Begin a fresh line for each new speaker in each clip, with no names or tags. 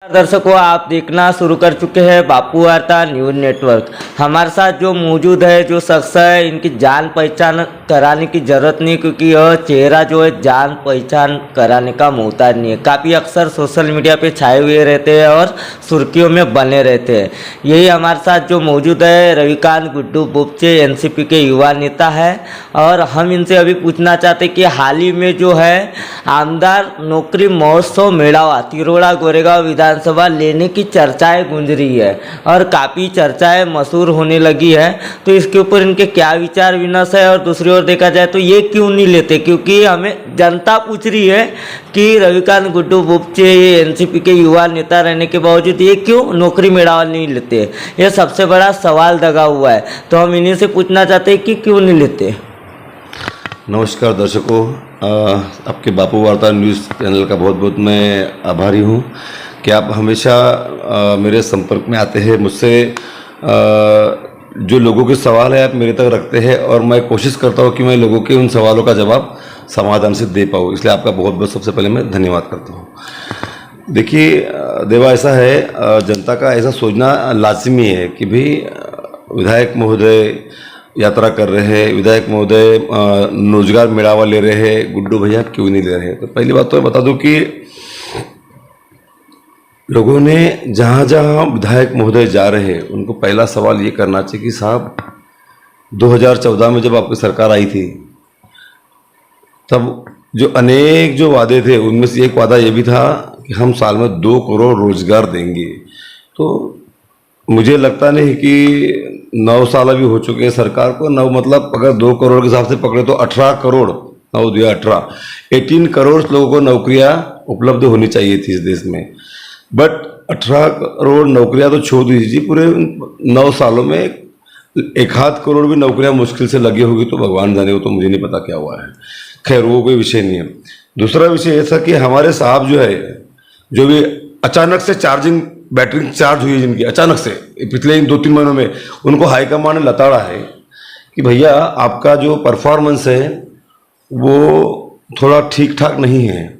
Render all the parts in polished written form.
दर्शकों, आप देखना शुरू कर चुके हैं बापू वार्ता न्यूज नेटवर्क। हमारे साथ जो मौजूद है जो शख्स है, इनकी जान पहचान कराने की ज़रूरत नहीं, क्योंकि यह चेहरा जो है जान पहचान कराने का मोहताज नहीं है। काफ़ी अक्सर सोशल मीडिया पे छाए हुए रहते हैं और सुर्खियों में बने रहते हैं। यही हमारे साथ जो मौजूद है रविकांत गुड्डू बुपचे एनसीपी के युवा नेता है, और हम इनसे अभी पूछना चाहते हैं कि हाल ही में जो है आमदार नौकरी महोत्सव मेड़ावा तिरोड़ा गोरेगांव विधानसभा लेने की चर्चाएं गूंज रही है और काफ़ी चर्चाएं मशहूर होने लगी है। तो इसके ऊपर इनके क्या विचार विमर्श है, और दूसरी ओर देखा जाए तो ये क्यों नहीं लेते, क्योंकि हमें जनता पूछ रही है कि रविकांत गुड्डू बुपचे एनसीपी के युवा नेता रहने के बावजूद ये क्यों नौकरी मेड़ावा नहीं लेते। ये सबसे बड़ा सवाल दगा हुआ है। तो हम इन्हीं से पूछना चाहते हैं कि क्यों नहीं लेते।
नमस्कार दर्शकों, आपके बापू वार्ता न्यूज़ चैनल का बहुत बहुत मैं आभारी हूँ कि आप हमेशा मेरे संपर्क में आते हैं। मुझसे जो लोगों के सवाल है आप मेरे तक रखते हैं, और मैं कोशिश करता हूँ कि मैं लोगों के उन सवालों का जवाब समाधान से दे पाऊँ। इसलिए आपका बहुत बहुत सबसे पहले मैं धन्यवाद करता हूँ। देखिए देवा, ऐसा है, जनता का ऐसा सोचना लाजिमी है कि भाई विधायक महोदय यात्रा कर रहे हैं, विधायक महोदय रोजगार मेड़ावा ले रहे हैं, गुड्डू भैया क्यों नहीं ले रहे हैं। तो पहली बात तो बता दूं कि लोगों ने जहाँ जहाँ विधायक महोदय जा रहे हैं उनको पहला सवाल ये करना चाहिए कि साहब 2014 में जब आपकी सरकार आई थी तब जो अनेक जो वादे थे उनमें से एक वादा ये भी था कि हम साल में 2 करोड़ रोजगार देंगे। तो मुझे लगता नहीं कि 9 साल अभी हो चुके हैं सरकार को। 9 मतलब अगर 2 करोड़ के हिसाब से पकड़े तो 18 करोड़, 9 दिया 18 करोड़ लोगों को नौकरियां उपलब्ध होनी चाहिए थी इस देश में। बट 18 करोड़ नौकरियां तो छोड़ दीजिए, पूरे 9 सालों में 1 करोड़ भी नौकरियां मुश्किल से लगी होगी तो भगवान जाने, वो तो मुझे नहीं पता क्या हुआ है। खैर वो कोई विषय नहीं है। दूसरा विषय ऐसा कि हमारे साहब जो है, जो भी अचानक से चार्जिंग बैटरी चार्ज हुई जिनकी अचानक से पिछले इन 2-3 महीनों में, उनको हाईकमान ने लताड़ा है कि भैया आपका जो परफॉर्मेंस है वो थोड़ा ठीक ठाक नहीं है।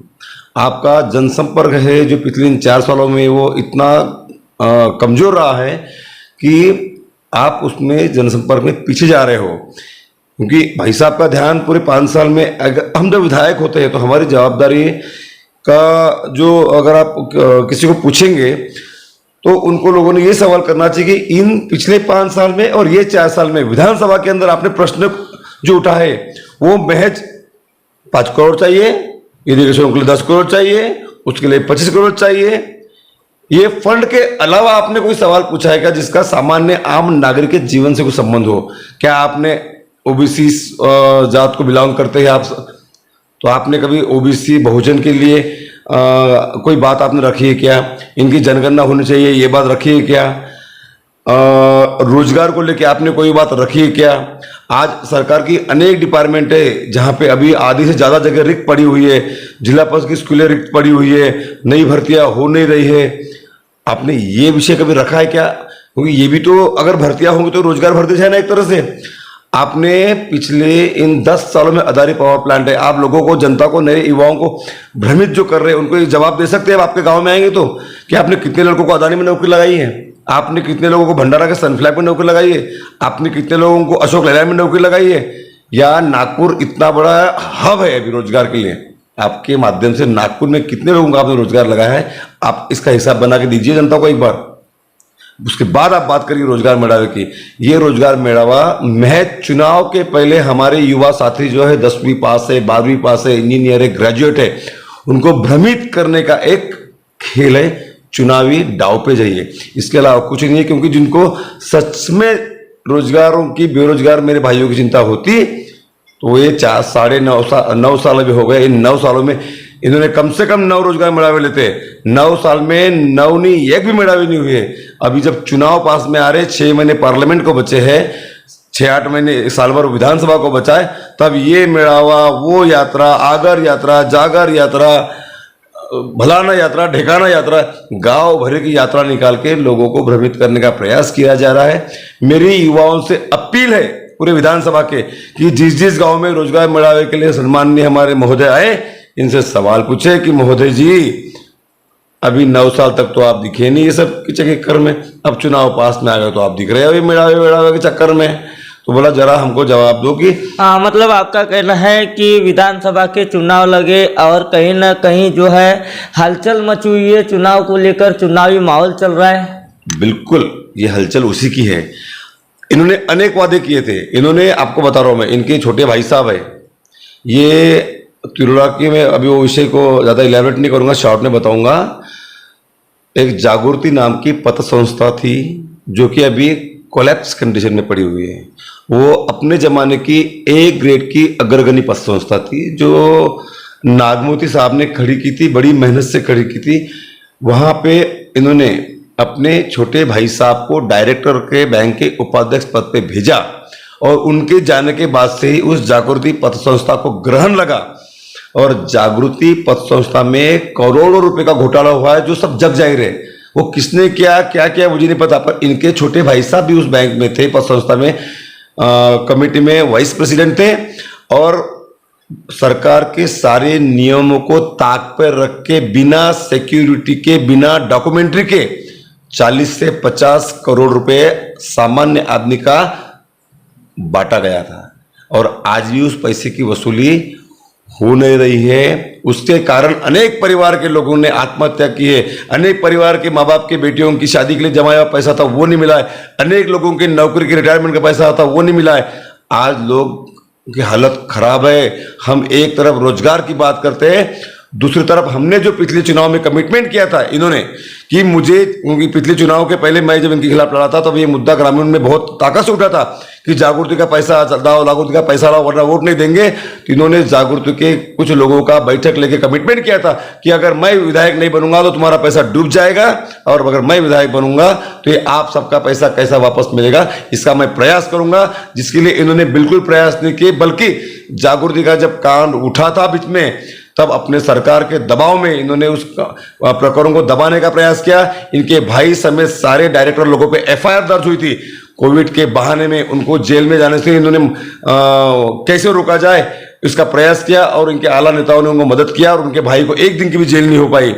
आपका जनसंपर्क है जो पिछले इन 4 सालों में वो इतना कमज़ोर रहा है कि आप उसमें जनसंपर्क में पीछे जा रहे हो। क्योंकि भाई साहब का ध्यान पूरे 5 साल में, अगर हम जब विधायक होते हैं तो हमारी जवाबदारी का जो, अगर आप किसी को पूछेंगे तो उनको लोगों ने ये सवाल करना चाहिए कि इन पिछले 5 साल में और ये 4 साल में विधानसभा के अंदर आपने प्रश्न जो उठा है वो महज 5 करोड़ चाहिए, इरिगेशन के लिए 10 करोड़ चाहिए, उसके लिए 25 करोड़ चाहिए। ये फंड के अलावा आपने कोई सवाल पूछा है क्या जिसका सामान्य आम नागरिक के जीवन से कोई संबंध हो? क्या आपने ओबीसी जात को बिलोंग करते हैं आप, तो आपने कभी ओबीसी बहुजन के लिए कोई बात आपने रखी है क्या? इनकी जनगणना होनी चाहिए ये बात रखी है क्या? रोजगार को लेके आपने कोई बात रखी है क्या? आज सरकार की अनेक डिपार्टमेंट है जहां पे अभी आधी से ज़्यादा जगह रिक्त पड़ी हुई है, जिला परिषद की स्कूलें रिक्त पड़ी हुई है, नई भर्तियां हो नहीं रही है। आपने ये विषय कभी रखा है क्या? क्योंकि ये भी तो, अगर भर्तियां होंगी तो रोजगार भरते जाए ना एक तरह से। आपने पिछले इन 10 सालों में अदानी पावर प्लांट है, आप लोगों को, जनता को, नए युवाओं को भ्रमित जो कर रहे हैं उनको ये जवाब दे सकते हैं आपके गांव में आएंगे तो, कि आपने कितने लोगों को अदानी में नौकरी लगाई है, आपने कितने लोगों को भंडारा के सनफ्लैग में नौकरी लगाई है, आपने कितने लोगों को अशोक लेलैंड में नौकरी लगाई है। या नागपुर इतना बड़ा हब है अभी रोजगार के लिए, आपके माध्यम से नागपुर में कितने लोगों को आपने रोजगार लगाया है, आप इसका हिसाब बना के दीजिए जनता को एक बार। उसके बाद आप बात करिए रोजगार मेड़ावे की। ये रोजगार मेड़ावा महज चुनाव के पहले हमारे युवा साथी जो है 10वीं पास है, 12वीं पास है, इंजीनियर है, ग्रेजुएट है, उनको भ्रमित करने का एक खेल है, चुनावी दाव पे जाइए। इसके अलावा कुछ नहीं है। क्योंकि जिनको सच में रोजगारों की, बेरोजगार मेरे भाइयों की चिंता होती तो ये 9 साल भी हो गए। इन 9 सालों में इन्होंने कम से कम 9 रोजगार मेड़ावे लेते। 9 साल में 9 नहीं, एक भी मेड़ावे नहीं हुए। अभी जब चुनाव पास में आ रहे, 6 महीने पार्लियामेंट को बचे हैं, 6-8 महीने, साल भर विधानसभा को बचा है, तब ये मेड़ावा, वो यात्रा, आगर यात्रा, जागर यात्रा, भलाना यात्रा, ढेकाना यात्रा, गांव भरे की यात्रा निकाल के लोगों को भ्रमित करने का प्रयास किया जा रहा है। मेरी युवाओं से अपील है पूरे विधानसभा के कि जिस जिस गांव में रोजगार मेड़ावे के लिए सम्माननीय हमारे महोदय आए, इनसे सवाल पूछे कि महोदय जी अभी 9 साल तक तो आप दिखे नहीं ये सब के चक्कर में, अब चुनाव पास में आ गए तो आप दिख रहे हैं अभी मेड़ावे के चक्कर में। तो बोला जरा हमको जवाब दो कि
मतलब आपका कहना है कि विधानसभा के चुनाव लगे और कहीं ना कहीं जो है हलचल मची हुई है चुनाव को लेकर, चुनावी माहौल चल रहा है।
बिल्कुल ये हलचल उसी की है। इन्होंने अनेक वादे किए थे। इन्होंने, आपको बता रहा हूँ मैं, इनके छोटे भाई साहब है ये तिरुड़ा की, मैं अभी वो विषय को ज़्यादा इलेबरेट नहीं करूँगा, शॉर्ट में बताऊँगा। एक जागृति नाम की पत्र संस्था थी जो कि अभी कोलैप्स कंडीशन में पड़ी हुई है। वो अपने ज़माने की ए ग्रेड की अग्रगण्य पत्र संस्था थी जो नागमोती साहब ने खड़ी की थी, बड़ी मेहनत से खड़ी की थी। वहाँ पे इन्होंने अपने छोटे भाई साहब को डायरेक्टर के बैंक के उपाध्यक्ष पद पे भेजा और उनके जाने के बाद से ही उस जागृति पत्र संस्था को ग्रहण लगा और जागृति पत्र संस्था में करोड़ों रुपए का घोटाला हुआ है जो सब जग जाहिर है। वो किसने क्या किया मुझे नहीं पता, पर इनके छोटे भाई साहब भी उस बैंक में थे, पत्र संस्था में कमेटी में वाइस प्रेसिडेंट थे और सरकार के सारे नियमों को ताक पर रख के बिना सिक्योरिटी के, बिना डॉक्यूमेंट्री के 40 से 50 करोड़ रुपए सामान्य आदमी का बांटा गया था और आज भी उस पैसे की वसूली हो नहीं रही है। उसके कारण अनेक परिवार के लोगों ने आत्महत्या की है, अनेक परिवार के माँ बाप के बेटियों की शादी के लिए जमाया हुआ पैसा था वो नहीं मिला है, अनेक लोगों के नौकरी के रिटायरमेंट का पैसा था वो नहीं मिला है। आज लोग की हालत खराब है। हम एक तरफ रोजगार की बात करते हैं, दूसरी तरफ हमने जो पिछले चुनाव में कमिटमेंट किया था इन्होंने कि मुझे, क्योंकि पिछले चुनाव के पहले मैं जब इनके खिलाफ लड़ा था तब ये मुद्दा ग्रामीण में बहुत ताकत से उठा था कि जागृति का पैसा लाओ, जागृति का पैसा लाओ वरना वोट नहीं देंगे। तो इन्होंने जागृति के कुछ लोगों का बैठक लेके कमिटमेंट किया था कि अगर मैं विधायक नहीं बनूंगा तो तुम्हारा पैसा डूब जाएगा और अगर मैं विधायक बनूंगा तो ये आप सबका पैसा कैसा वापस मिलेगा इसका मैं प्रयास करूंगा। जिसके लिए इन्होंने बिल्कुल प्रयास नहीं किए, बल्कि जागृति का जब कांड उठा था बीच में तब अपने सरकार के दबाव में इन्होंने उस प्रकरण को दबाने का प्रयास किया। इनके भाई समेत सारे डायरेक्टर लोगों पे एफआईआर दर्ज हुई थी। कोविड के बहाने में उनको जेल में जाने से इन्होंने कैसे रोका जाए इसका प्रयास किया और इनके आला नेताओं ने उनको मदद किया और उनके भाई को एक दिन की भी जेल नहीं हो पाई।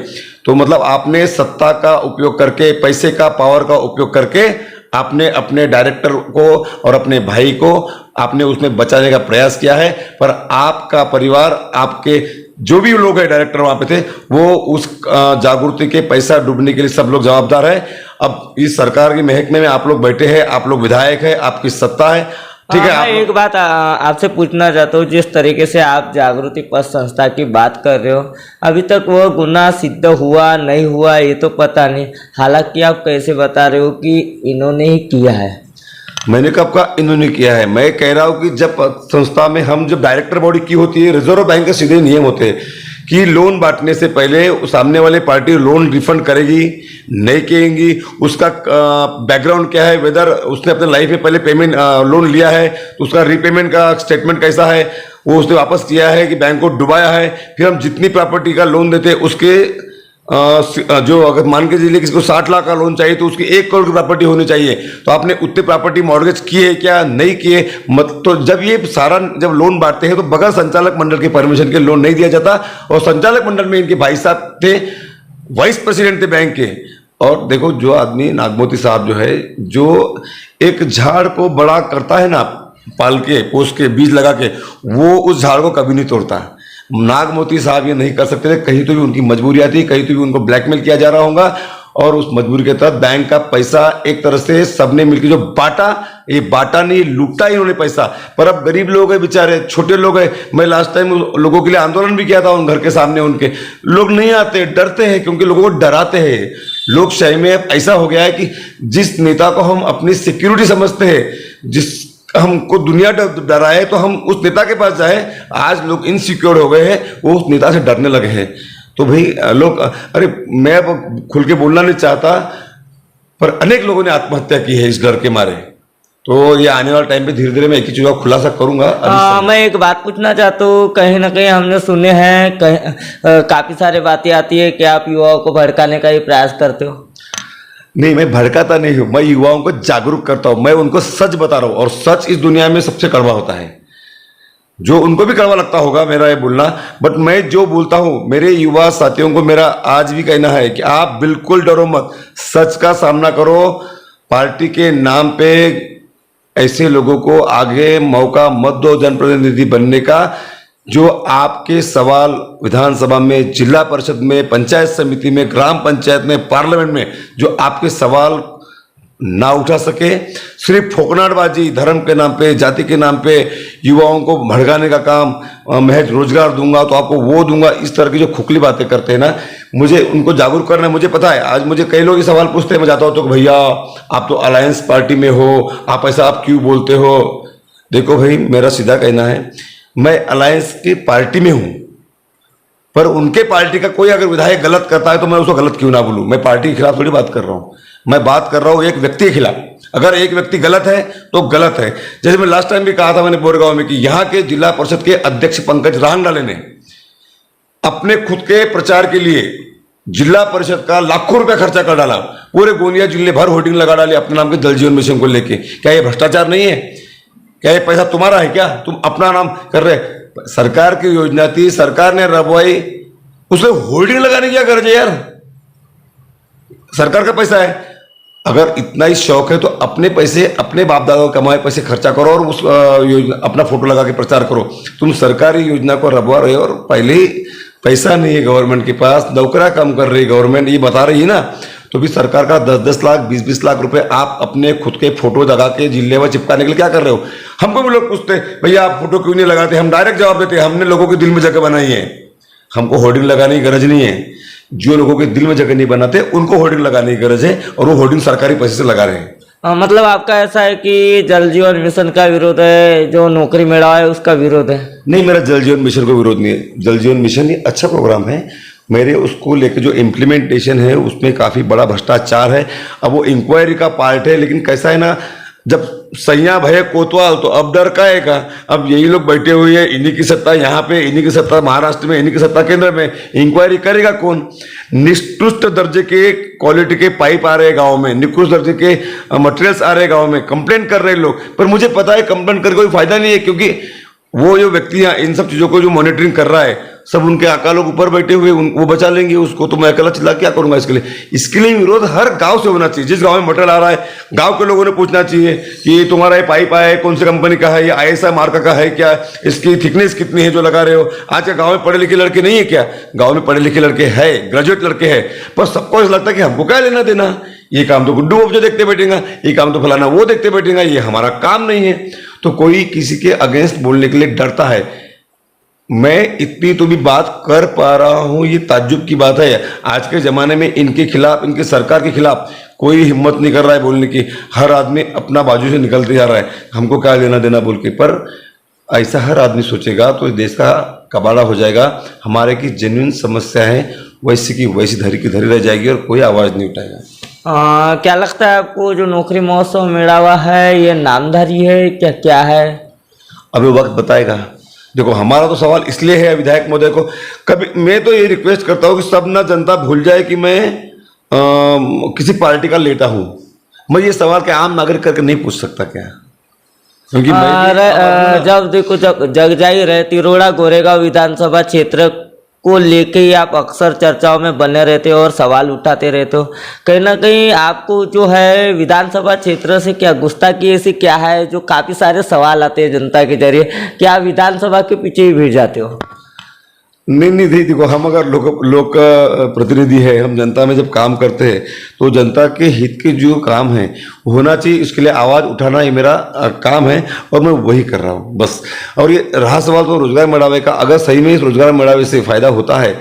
तो मतलब आपने सत्ता का उपयोग करके, पैसे का, पावर का उपयोग करके आपने अपने डायरेक्टर को और अपने भाई को आपने उसमें बचाने का प्रयास किया है। पर आपका परिवार, आपके जो भी लोग हैं डायरेक्टर वहां पे थे, वो उस जागृति के पैसा डूबने के लिए सब लोग जवाबदार है। अब इस सरकार के महकमे में आप लोग बैठे हैं, आप लोग विधायक है, आपकी सत्ता है, ठीक है।
मैं एक बात आपसे पूछना चाहता हूँ, जिस तरीके से आप जागृति पथ संस्था की बात कर रहे हो, अभी तक वो गुनाह सिद्ध हुआ नहीं हुआ ये तो पता नहीं, हालांकि आप कैसे बता रहे हो कि इन्होंने ही किया है?
मैंने कब कहा इन्होंने किया है? मैं कह रहा हूं कि जब संस्था में हम जब डायरेक्टर बॉडी की होती है, रिजर्व बैंक के सीधे नियम होते हैं कि लोन बांटने से पहले सामने वाले पार्टी लोन रिफंड करेगी नहीं करेगी, उसका बैकग्राउंड क्या है, वेदर उसने अपने लाइफ में पहले पेमेंट लोन लिया है तो उसका रीपेमेंट का स्टेटमेंट कैसा है, वो उसने वापस किया है कि बैंक को डुबाया है। फिर हम जितनी प्रॉपर्टी का लोन देते हैं उसके जो अगर मान के चलिए किसी को 60 लाख का लोन चाहिए तो उसकी 1 करोड़ की प्रॉपर्टी होनी चाहिए। तो आपने उतने प्रॉपर्टी मॉर्गेज किए क्या, नहीं किए मत। तो जब ये सारा जब लोन बांटते हैं तो बगैर संचालक मंडल के परमिशन के लोन नहीं दिया जाता। और संचालक मंडल में इनके भाई साहब थे, वाइस प्रेसिडेंट थे बैंक के। और देखो जो आदमी नागमोती साहब जो है, जो एक झाड़ को बड़ा करता है ना, पाल के पोस के बीज लगा के, वो उस झाड़ को कभी नहीं तोड़ता। नागमोती साहब ये नहीं कर सकते थे, कहीं तो भी उनकी मजबूरी आती, कहीं तो भी उनको ब्लैकमेल किया जा रहा होगा और उस मजबूरी के तहत बैंक का पैसा एक तरह से सबने मिलकर जो बांटा, ये बांटा नहीं लूटा इन्होंने पैसा। पर अब गरीब लोग हैं बेचारे, छोटे लोग हैं। मैं लास्ट टाइम लोगों के लिए आंदोलन भी किया था उन घर के सामने, उनके लोग नहीं आते, डरते हैं क्योंकि लोगों को डराते हैं। लोकशाही में ऐसा हो गया है कि जिस नेता को हम अपनी सिक्योरिटी समझते हैं, जिस हमको दुनिया डराए तो हम उस नेता के पास जाए, आज लोग इनसिक्योर हो गए हैं, वो उस नेता से डरने लगे हैं। तो भाई लोग, अरे मैं अब खुल के बोलना नहीं चाहता पर अनेक लोगों ने आत्महत्या की है इस डर के मारे। तो ये आने वाले टाइम पे धीरे धीरे मैं एक ही चीज का खुलासा करूंगा।
मैं एक बात पूछना चाहता हूँ, कहीं ना कहीं हमने सुने हैं काफी सारी बातें आती है कि आप युवाओं को भड़काने का ही प्रयास करते हो।
नहीं, मैं भड़काता नहीं हूं, मैं युवाओं को जागरूक करता हूं, मैं उनको सच बता रहा हूं और सच इस दुनिया में सबसे कड़वा होता है। जो उनको भी कड़वा लगता होगा मेरा ये बोलना, बट मैं जो बोलता हूं मेरे युवा साथियों को मेरा आज भी कहना है कि आप बिल्कुल डरो मत, सच का सामना करो। पार्टी के नाम पे ऐसे लोगों को आगे मौका मत दो जनप्रतिनिधि बनने का। जो आपके सवाल विधानसभा में, जिला परिषद में, पंचायत समिति में, ग्राम पंचायत में, पार्लियामेंट में जो आपके सवाल ना उठा सके, सिर्फ फोकनाटबाजी, धर्म के नाम पे, जाति के नाम पे युवाओं को भड़काने का काम, महज रोजगार दूंगा तो आपको वो दूंगा, इस तरह की जो खुखली बातें करते हैं ना, मुझे उनको जागरूक करना है। मुझे पता है, आज मुझे कई लोग ये सवाल पूछते हैं, मैं जाता हूँ तो भैया आप तो अलायंस पार्टी में हो, आप ऐसा आप क्यों बोलते हो। देखो भाई, मेरा सीधा कहना है, मैं अलायंस की पार्टी में हूं, पर उनके पार्टी का कोई अगर विधायक गलत करता है तो मैं उसको गलत क्यों ना बोलूं। मैं पार्टी के खिलाफ थोड़ी बात कर रहा हूं, मैं बात कर रहा हूं एक व्यक्ति के खिलाफ। अगर एक व्यक्ति गलत है तो गलत है। जैसे मैं लास्ट टाइम भी कहा था मैंने बोरगांव में कि यहां के जिला परिषद के अध्यक्ष पंकज राहंगडाले ने अपने खुद के प्रचार के लिए जिला परिषद का लाखों रुपया खर्चा कर डाला, पूरे गोंदिया जिले भर होर्डिंग लगा डाली अपने नाम के जल जीवन मिशन को लेके। क्या ये भ्रष्टाचार नहीं है? क्या ये पैसा तुम्हारा है? क्या तुम अपना नाम कर रहे? सरकार की योजना थी, सरकार ने रबवाई, उसमें होर्डिंग लगाने की क्या गरज है यार? सरकार का पैसा है। अगर इतना ही शौक है तो अपने पैसे, अपने बाप दादा कमाए पैसे खर्चा करो और उस योजना अपना फोटो लगा के प्रचार करो। तुम सरकारी योजना को रबवा रहे हो और पहले ही पैसा नहीं है गवर्नमेंट के पास, नौकरा कम कर रही है गवर्नमेंट, ये बता रही है ना। तो भी सरकार का 10-10 लाख 20-20 लाख रुपए आप अपने खुद के फोटो लगा के जिले में चिपकाने के लिए क्या कर रहे हो? हमको भी लोग पूछते भैया आप फोटो क्यों नहीं लगाते? हम डायरेक्ट जवाब देते हमने लोगों के दिल में जगह बनाई है, हमको होर्डिंग लगाने की गरज नहीं है। जो लोगों के दिल में जगह नहीं बनाते उनको होर्डिंग लगाने की गरज है, और वो होर्डिंग सरकारी पैसे से लगा रहे हैं।
मतलब आपका ऐसा है कि जल जीवन मिशन का विरोध है, जो नौकरी मेला है उसका विरोध है?
नहीं, मेरा जल जीवन मिशन को विरोध नहीं है। जल जीवन मिशन ये अच्छा प्रोग्राम है, मेरे उसको लेके जो इम्प्लीमेंटेशन है उसमें काफ़ी बड़ा भ्रष्टाचार है। अब वो इंक्वायरी का पार्ट है, लेकिन कैसा है ना, जब सैया भय कोतवाल तो अब डर का है का। अब यही लोग बैठे हुए हैं, इन्हीं की सत्ता यहाँ पे, इन्हीं की सत्ता महाराष्ट्र में, इन्हीं की सत्ता केंद्र में, इंक्वायरी करेगा कौन? निकृष्ट दर्जे के क्वालिटी के पाइप आ रहे गांव में, निकृष्ट दर्जे के मटेरियल्स आ रहे गांव में, कंप्लेंट कर रहे लोग। पर मुझे पता है कंप्लेंट करके कोई फायदा नहीं है, क्योंकि वो जो व्यक्तियां इन सब चीजों को जो मॉनिटरिंग कर रहा है, सब उनके आका लोग ऊपर बैठे हुए, वो बचा लेंगे उसको। तो मैं अकेला चिल्ला क्या करूंगा इसके लिए? इसके लिए विरोध हर गांव से होना चाहिए। जिस गांव में मटेरियल आ रहा है, गांव के लोगों ने पूछना चाहिए कि तुम्हारा ये पाइप आया है, कौन सी कंपनी का है, ये ISI मार्का का है क्या, इसकी थिकनेस कितनी है जो लगा रहे हो। आज के गाँव में पढ़े लिखे लड़के नहीं है क्या? गाँव में पढ़े लिखे लड़के है, ग्रेजुएट लड़के है, पर सबको ऐसा लगता है कि हमको क्या लेना देना, ये काम तो गुड्डू बाबू जो देखते बैठेगा, ये काम तो फलाना वो देखते बैठेगा, ये हमारा काम नहीं है। तो कोई किसी के अगेंस्ट बोलने के लिए डरता है। मैं इतनी तो भी बात कर पा रहा हूं, ये ताज्जुब की बात है। आज के जमाने में इनके खिलाफ, इनके सरकार के खिलाफ कोई हिम्मत नहीं कर रहा है बोलने की। हर आदमी अपना बाजू से निकलते जा रहा है, हमको क्या लेना देना बोल के। पर ऐसा हर आदमी सोचेगा तो देश का कबाड़ा हो जाएगा। हमारे की जेन्युइन समस्या है वैसी की वैसी धरी की धरी रह जाएगी और कोई आवाज नहीं उठाएगा।
क्या लगता है आपको जो नौकरी महोत्सव मेला हुआ है, ये नामधारी है क्या, क्या है?
अभी वक्त बताएगा। देखो, हमारा तो सवाल इसलिए है विधायक महोदय को, कभी मैं तो ये रिक्वेस्ट करता हूँ कि सब ना जनता भूल जाए कि मैं किसी पार्टी का लेटा हूँ। मैं ये सवाल क्या आम नागरिक करके नहीं पूछ सकता क्या? क्योंकि
जब देखो, जब जगजाई रहे तिरोड़ा गोरेगांव विधानसभा क्षेत्र को लेके ही आप अक्सर चर्चाओं में बने रहते हो और सवाल उठाते रहते हो। कहीं ना कहीं आपको जो है विधानसभा क्षेत्र से क्या गुस्ताखी ऐसी क्या है जो काफ़ी सारे सवाल आते हैं जनता के जरिए, क्या विधानसभा के पीछे ही भिड़ जाते हो?
नहीं, देखो, हम अगर लोक प्रतिनिधि है, हम जनता में जब काम करते हैं तो जनता के हित के जो काम है होना चाहिए, इसके लिए आवाज़ उठाना ही मेरा काम है और मैं वही कर रहा हूँ बस। और ये रहा सवाल तो रोजगार मेड़ावे का, अगर सही में इस रोजगार मेड़ावे से फ़ायदा होता है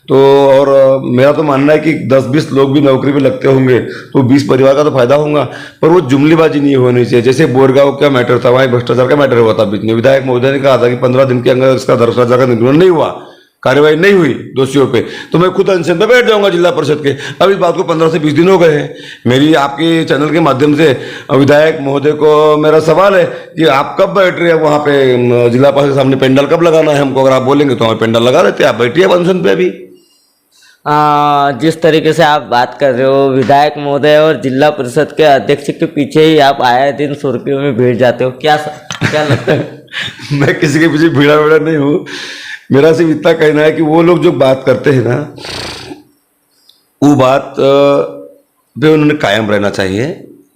तो, और मेरा तो मानना है कि 10-20 लोग भी नौकरी पे लगते होंगे तो 20 परिवार का तो फायदा होगा। पर वो जुमलीबाजी नहीं होनी चाहिए। जैसे बोरगांव का मैटर था, वहाँ भ्रष्टाचार का मैटर हुआ था बीच में, विधायक महोदय ने कहा था कि 15 दिन के अंदर इसका भ्रष्टाचार का निर्मूलन नहीं हुआ, कार्रवाई नहीं हुई दोषियों पे, तो मैं खुद अनशन पे बैठ जाऊंगा जिला परिषद के। अब इस बात को 15 से 20 दिन हो गए हैं। मेरी आपके चैनल के माध्यम से विधायक महोदय को मेरा सवाल है कि आप कब बैठ रहे हैं वहाँ पे जिला परिषद के सामने, पेंडल कब लगाना है हमको? अगर आप बोलेंगे तो हमें पेंडल लगा देते, आप बैठिए अनशन पे। अभी
जिस तरीके से आप बात कर रहे हो, विधायक महोदय और जिला परिषद के अध्यक्ष के पीछे ही आप आए दिन सुर्खियों में भिड़ जाते हो, क्या लगता है?
मैं किसी के पीछे भिड़ा नहीं हूँ। मेरा सिर्फ इतना कहना है कि वो लोग जो बात करते हैं ना, वो बात पे उन्होंने कायम रहना चाहिए।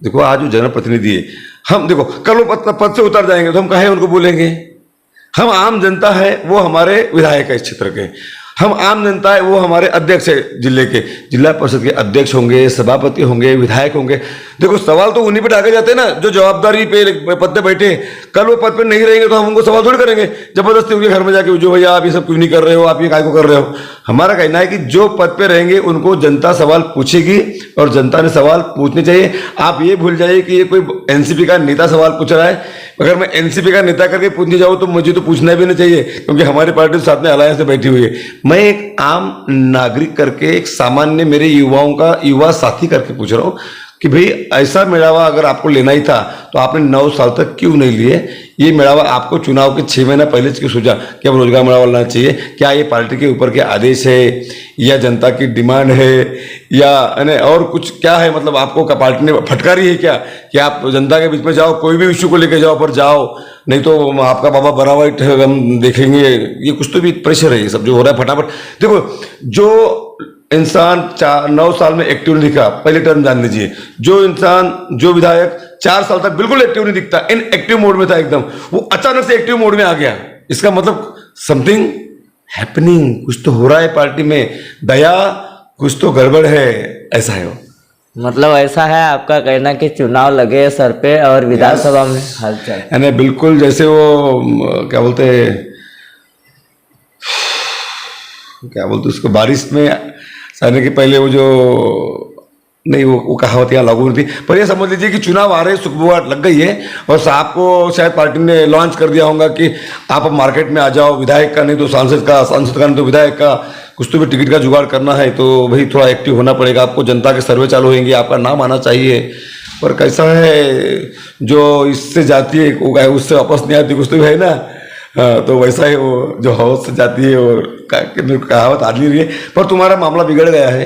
देखो आज वो जनप्रतिनिधि है, हम देखो कल वो पद से उतर जाएंगे तो हम कहे उनको बोलेंगे। हम आम जनता है, वो हमारे विधायक है इस क्षेत्र के, हम आम जनता है, वो हमारे अध्यक्ष है जिले के, जिला परिषद के अध्यक्ष होंगे, सभापति होंगे, विधायक होंगे। देखो सवाल तो उन्हीं पे ढाके जाते हैं ना जो जवाबदारी पे पद पे बैठे। कल वो पद पे नहीं रहेंगे तो हम उनको सवाल थोड़ी करेंगे जबरदस्ती उनके घर में जाके, जो भैया आप ये सब क्यों नहीं कर रहे हो, आप ये काय को कर रहे हो। हमारा कहना है कि जो पद पे रहेंगे उनको जनता सवाल पूछेगी और जनता ने सवाल पूछने चाहिए। आप ये भूल जाइए कि ये कोई एनसीपी का नेता सवाल पूछ रहा है। अगर मैं एनसीपी का नेता करके पूछने जाऊँ तो मुझे तो पूछना भी नहीं चाहिए, क्योंकि हमारी पार्टी तो साथ में अलायंस से बैठी हुई है। मैं एक आम नागरिक करके, एक सामान्य मेरे युवाओं का युवा साथी करके पूछ रहा हूँ कि भाई ऐसा मेड़ावा अगर आपको लेना ही था तो आपने 9 साल तक क्यों नहीं लिए। ये मेड़ावा आपको चुनाव के 6 महीना पहले क्यों सोचा कि अब रोजगार मेड़ावा लेना चाहिए? क्या ये पार्टी के ऊपर के आदेश है या जनता की डिमांड है या और कुछ क्या है? मतलब आपको पार्टी ने फटकारी है क्या कि आप जनता के बीच में जाओ, कोई भी इश्यू को लेके जाओ पर जाओ, नहीं तो आपका बाबा बड़ा वाइट हम देखेंगे। ये कुछ तो भी प्रेशर है ये सब जो हो रहा है फटाफट। देखो जो इंसान 9 साल में एक्टिव नहीं दिखा, पहले टर्म जान लीजिए, जो इंसान जो विधायक 4 साल तक बिल्कुल एक्टिव नहीं दिखता, इन एक्टिव मोड में था एकदम, वो अचानक से एक्टिव मोड में आ गया। इसका मतलब समथिंग हैपनिंग, कुछ तो हो रहा है पार्टी में, दया कुछ तो गड़बड़ है, ऐसा है वो।
मतलब ऐसा है आपका कहना कि चुनाव लगे सर पे और विधानसभा में हलचल,
यानी बिल्कुल जैसे वो क्या बोलते उसको बारिश में आने के पहले वो जो नहीं वो कहावत यहाँ लागू नहीं थी, पर ये समझ लीजिए कि चुनाव आ रहे, सुखबुगाहट लग गई है और साहब को शायद पार्टी ने लॉन्च कर दिया होगा कि आप अब मार्केट में आ जाओ, विधायक का नहीं तो सांसद का, सांसद का नहीं तो विधायक का, कुछ तो भी टिकट का जुगाड़ करना है तो भाई थोड़ा एक्टिव होना पड़ेगा आपको। जनता के सर्वे चालू होंगे, आपका नाम आना चाहिए। पर कैसा है जो इससे जाती है उससे वापस नहीं आती, कुछ तो भी है ना। तो वैसा ही वो जो हौस से जाती है और कहावत आ नहीं रही है। पर तुम्हारा मामला बिगड़ गया है।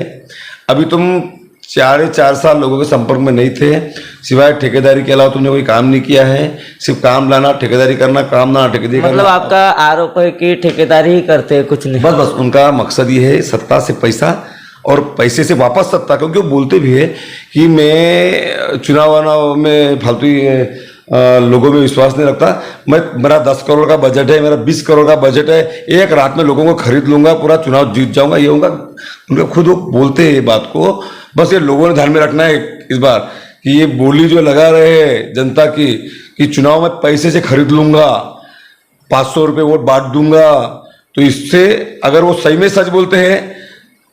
अभी तुम 4.5 साल लोगों के संपर्क में नहीं थे, सिवाय ठेकेदारी के अलावा तुमने कोई काम नहीं किया है। सिर्फ काम लाना, ठेकेदारी करना, काम लाना, ठेकेदारी करना।
मतलब आपका आरोप है कि ठेकेदारी ही करते हैं, कुछ नहीं।
बस उनका मकसद ये है सत्ता से पैसा और पैसे से वापस सत्ता, क्योंकि वो बोलते भी है कि मैं चुनाव में फालतू लोगों में विश्वास नहीं रखता। मेरा 10 करोड़ का बजट है, मेरा 20 करोड़ का बजट है, एक रात में लोगों को खरीद लूंगा, पूरा चुनाव जीत जाऊंगा, ये होगा। उनका खुद वो बोलते हैं ये बात को। बस ये लोगों ने ध्यान में रखना है इस बार कि ये बोली जो लगा रहे हैं जनता की कि चुनाव में पैसे से खरीद लूंगा, 500 रुपये वोट बांट दूंगा, तो इससे अगर वो सही में सच बोलते हैं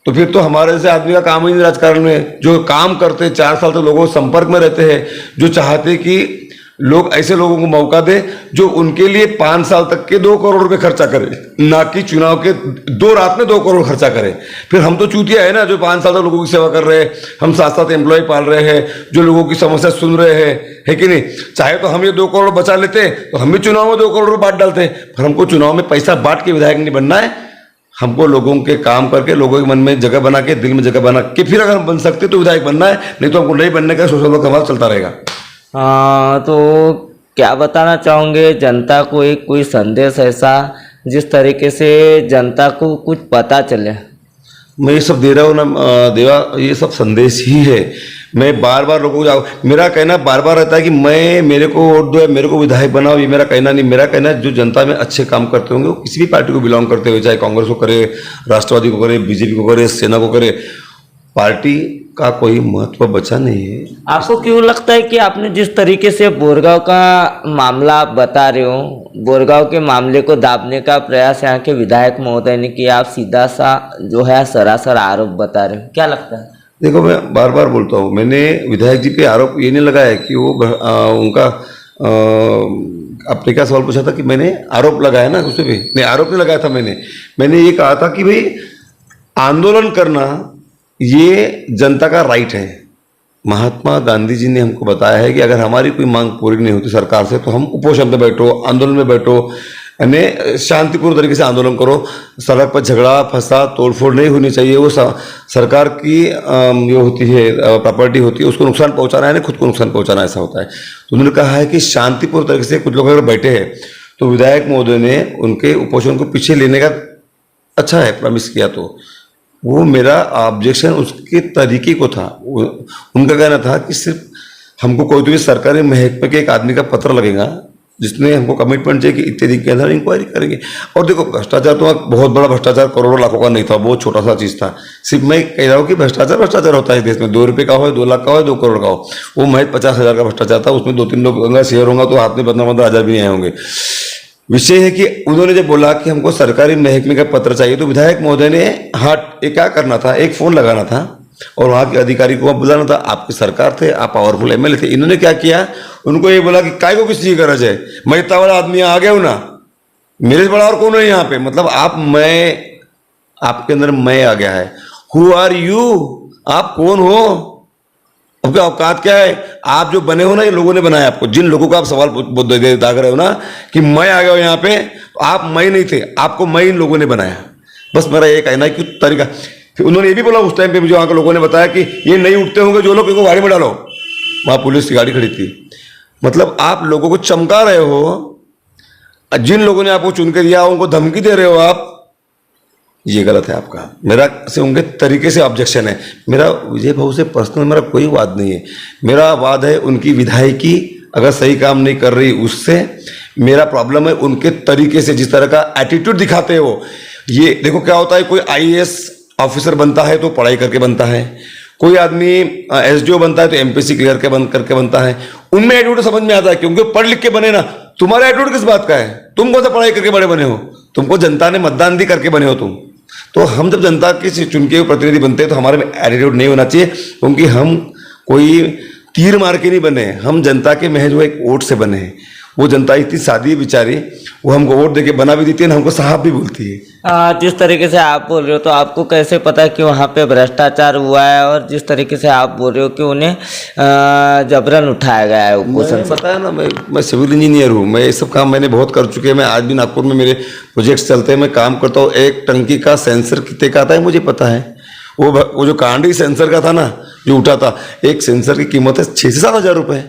तो फिर तो हमारे जैसे आदमी का काम ही नहीं राजकारण में। जो काम करते 4 साल तक लोगों के संपर्क में रहते हैं, जो चाहते कि लोग ऐसे लोगों को मौका दे जो उनके लिए 5 साल तक के 2 करोड़ रुपए खर्चा करे, ना कि चुनाव के 2 रात में 2 करोड़ खर्चा करे। फिर हम तो चूतिया है ना जो 5 साल तक लोगों की सेवा कर रहे हैं, हम 7-7 एम्प्लॉय पाल रहे हैं, जो लोगों की समस्या सुन रहे हैं, है कि नहीं। चाहे तो हम ये 2 करोड़ बचा लेते तो हम भी चुनाव में 2 करोड़ बांट डालते, पर हमको चुनाव में पैसा बांट के विधायक नहीं बनना है। हमको लोगों के काम करके, लोगों के मन में जगह बना के, दिल में जगह बना के फिर अगर हम बन सकते तो विधायक बनना है, नहीं तो हमको नहीं बनने का सोशल वर्क हमारा चलता रहेगा।
तो क्या बताना चाहोगे जनता को, एक कोई संदेश ऐसा जिस तरीके से जनता को कुछ पता चले?
मैं ये सब दे रहा हूँ ना देवा, ये सब संदेश ही है। मैं बार बार लोगों को मेरा कहना बार बार रहता है कि मेरे को वोट दो, मेरे को विधायक बनाओ, ये मेरा कहना नहीं। मेरा कहना है जो जनता में अच्छे काम करते होंगे, वो किसी भी पार्टी को बिलोंग करते हुए, चाहे कांग्रेस को करे, राष्ट्रवादी को करे, बीजेपी को करे, सेना को करे, पार्टी का कोई महत्व बचा नहीं है।
आपको क्यों लगता है कि आपने जिस तरीके से बोरगांव का मामला आप बता रहे हो, बोरगांव के मामले को दाबने का प्रयास यहाँ के विधायक महोदय ने किया, आप सीधा सा जो है सरासर आरोप बता रहे हो, क्या लगता है?
देखो मैं बार बार बोलता हूँ, मैंने विधायक जी पे आरोप ये नहीं लगाया कि वो उनका आपने क्या सवाल पूछा था कि मैंने आरोप लगाया ना, उससे भी नहीं, आरोप नहीं लगाया था। मैंने ये कहा था कि भाई आंदोलन करना ये जनता का राइट है। महात्मा गांधी जी ने हमको बताया है कि अगर हमारी कोई मांग पूरी नहीं होती सरकार से तो हम उपोषण में बैठो, आंदोलन में बैठो, यानी शांतिपूर्ण तरीके से आंदोलन करो। सड़क पर झगड़ा फसाद तोड़फोड़ नहीं होनी चाहिए। वो सरकार की जो होती है प्रॉपर्टी होती है उसको नुकसान पहुंचाना है, खुद को नुकसान पहुंचाना, ऐसा होता है। तो उन्होंने कहा है कि शांतिपूर्ण तरीके से कुछ लोग अगर बैठे हैं तो विधायक महोदय ने उनके उपोषण को पीछे लेने का अच्छा है प्रॉमिस किया, तो वो मेरा ऑब्जेक्शन उसके तरीके को था। उनका कहना था कि सिर्फ हमको कोई तो भी सरकारी महकमे के एक आदमी का पत्र लगेगा जिसने हमको कमिटमेंट दिया कि इतने दिन के अंदर इंक्वायरी करेंगे। और देखो भ्रष्टाचार तो बहुत बड़ा भ्रष्टाचार करोड़ों लाखों का नहीं था, बहुत छोटा सा चीज़ था। सिर्फ मैं कह रहा हूँ कि भ्रष्टाचार होता है देश में, 2 रुपये का हो, 2 लाख का हो, 2 करोड़ का हो। वो महज 50,000 का भ्रष्टाचार था, उसमें 2-3 लोग अगर शेयर होगा तो हाथ में 15,000 भी नहीं आए होंगे। विषय है कि उन्होंने जब बोला कि हमको सरकारी महकमे का पत्र चाहिए, तो विधायक महोदय ने क्या करना था, एक फोन लगाना था और वहाँ के अधिकारी को बुलाना था। आपकी सरकार थे, आप पावरफुल एमएलए थे। इन्होंने क्या किया, उनको ये बोला कि काय को किस चीज की गरज है, मैं इतना बड़ा आदमी आ गया हूं ना, मेरे से बड़ा और कौन है यहाँ पे। मतलब आपके अंदर मैं आ गया है। हु आर यू, आप कौन हो, आपकी औकात क्या है। आप जो बने हो ना, ये लोगों ने बनाया आपको। जिन लोगों को आप सवाल दाग रहे हो ना कि मैं आ गया हूं यहाँ पे, आप मैं नहीं थे, आपको मैं इन लोगों ने बनाया। बस मेरा ये कहना है कि तरीका। फिर उन्होंने ये भी बोला उस टाइम पे मुझे वहाँ के लोगों ने बताया कि ये नहीं उठते होंगे जो लोग, इनको गाड़ी में डालो। वहाँ पुलिस की गाड़ी खड़ी थी। मतलब आप लोगों को चमका रहे हो, जिन लोगों ने आपको चुन के दिया उनको धमकी दे रहे हो आप, ये गलत है आपका। मेरा से उनके तरीके से ऑब्जेक्शन है। मेरा विजय भाऊ से पर्सनल मेरा कोई वाद नहीं है। मेरा वाद है उनकी विधायकी अगर सही काम नहीं कर रही उससे। मेरा प्रॉब्लम है उनके तरीके से, जिस तरह का एटीट्यूड दिखाते हो। ये देखो क्या होता है, कोई आईएएस ऑफिसर बनता है तो पढ़ाई करके बनता है, कोई आदमी एसडीओ बनता है तो एमपीसी क्लियर करके बनता है। उनमें एटीट्यूड समझ में आता है क्योंकि पढ़ लिख के बने ना। तुम्हारा एटीट्यूड किस बात का है, तुम कौन सा पढ़ाई करके बड़े बने हो, तुमको जनता ने मतदान दी करके बने हो तुम। तो हम जब जनता के चुन के प्रतिनिधि बनते हैं तो हमारे में एटीट्यूड नहीं होना चाहिए, क्योंकि हम कोई तीर मार के नहीं बने, हम जनता के महज वो एक वोट से बने हैं। वो जनता इतनी सादी है बेचारी, वो हमको वोट देके बना भी देती है ना, हमको साहब भी बोलती है।
जिस तरीके से आप बोल रहे हो तो आपको कैसे पता कि वहाँ पे भ्रष्टाचार हुआ है, और जिस तरीके से आप बोल रहे हो कि उन्हें जबरन उठाया गया है उपोषण से?
पता है ना, मैं सिविल इंजीनियर हूँ, मैं ये सब काम मैंने बहुत कर चुके हैं। मैं आज भी नागपुर में मेरे प्रोजेक्ट्स चलते हैं, मैं काम करता हूँ। एक टंकी का सेंसर कितने का आता है मुझे पता है। वो जो कांडी सेंसर का था ना, जो उठा था, एक सेंसर की कीमत है 6 से 7 हज़ार रुपये।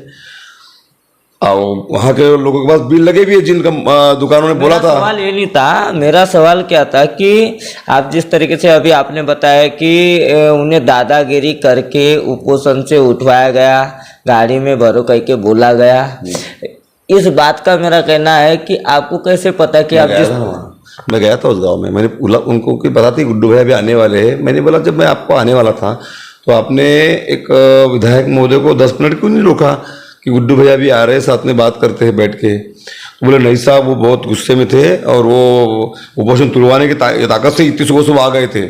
वहाँ के लोगों के पास बिल लगे भी है, जिनका दुकानों ने बोला था।
सवाल ये नहीं था, मेरा सवाल क्या था कि आप जिस तरीके से अभी आपने बताया कि उन्हें दादागिरी करके उपोषण से उठवाया गया, गाड़ी में भरो कह के बोला गया, इस बात का मेरा कहना है कि आपको कैसे पता कि आप
मैं गया था उस गांव में, मैंने उनको पता थी गुड्डू भैया भी आने वाले हैं। मैंने बोला जब मैं आपको आने वाला था तो आपने एक विधायक महोदय को 10 मिनट क्यों नहीं रोका कि गुड्डू भैया भी आ रहे हैं, साथ में बात करते हैं बैठ के। तो बोले नहीं साहब, वो बहुत गुस्से में थे और वो उपोषण तुड़वाने की ताकत से इतनी सुबह आ गए थे।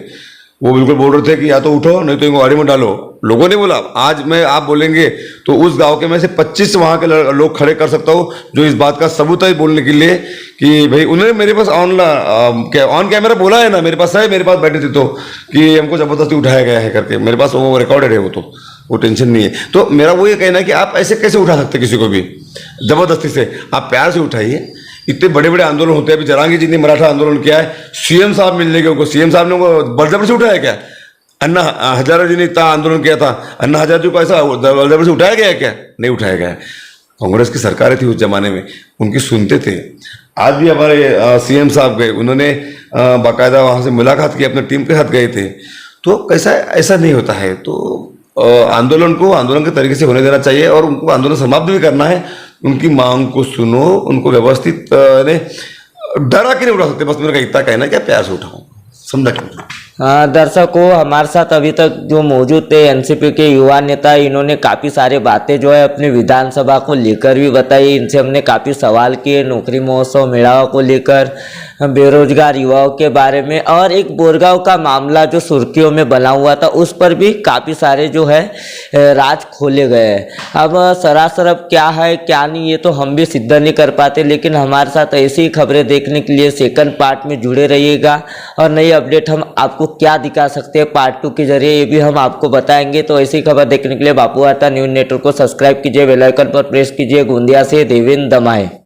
वो बिल्कुल बोल रहे थे कि या तो उठो नहीं तो इनको गाड़ी में डालो। लोगों ने बोला, आज मैं आप बोलेंगे तो उस गांव के में से 25 वहाँ के लोग खड़े कर सकता हूँ जो इस बात का सबूत है बोलने के लिए कि भाई उन्होंने मेरे पास ऑन कैमरा बोला है ना, मेरे पास है, मेरे पास बैठे थे तो कि हमको जबरदस्ती उठाया गया है करके। मेरे पास वो रिकॉर्डेड है, वो टेंशन नहीं है। तो मेरा वो ये कहना है कि आप ऐसे कैसे उठा सकते किसी को भी जबरदस्ती से। आप प्यार से उठाइए। इतने बड़े बड़े आंदोलन होते हैं, अभी जरांगी जी ने मराठा आंदोलन किया है, सीएम साहब मिलने के उनको, सीएम साहब ने उनको बलजबर से उठाया क्या? अन्ना हजारे जी ने इतना आंदोलन किया था, अन्ना हजारे जी को ऐसा बलजबर से उठाया गया क्या? नहीं उठाया गया। कांग्रेस की सरकारें थी उस जमाने में, उनकी सुनते थे। आज भी हमारे सीएम साहब गए, उन्होंने बाकायदा वहाँ से मुलाकात की, अपने टीम के साथ गए थे। तो कैसा ऐसा नहीं होता है। तो आंदोलन को आंदोलन के तरीके से होने देना चाहिए और उनको आंदोलन समाप्त भी करना है। उनकी मांग को सुनो, उनको व्यवस्थित डरा के नहीं उठा सकते। बस मेरा इतना कहना है कि प्यार से उठाओ, समझा क्या?
हाँ दर्शकों, हमारे साथ अभी तक जो मौजूद थे एनसीपी के युवा नेता, इन्होंने काफ़ी सारे बातें जो है अपने विधानसभा को लेकर भी बताई। इनसे हमने काफ़ी सवाल किए, नौकरी महोत्सव मेड़ावा को लेकर, बेरोजगार युवाओं के बारे में, और एक बोरगांव का मामला जो सुर्खियों में बना हुआ था उस पर भी काफ़ी सारे जो है राज खोले गए हैं। अब सरासर अब क्या है क्या नहीं ये तो हम भी सिद्ध नहीं कर पाते, लेकिन हमारे साथ ऐसी ही खबरें देखने के लिए सेकंड पार्ट में जुड़े रहिएगा और नई अपडेट हम आपको क्या दिखा सकते हैं पार्ट 2 के जरिए ये भी हम आपको बताएंगे। तो ऐसी खबर देखने के लिए बापू वार्ता न्यूज़ नेटवर्क को सब्सक्राइब कीजिए, बेल आइकन पर प्रेस कीजिए। गोंदिया से देवेंद्र दमाए।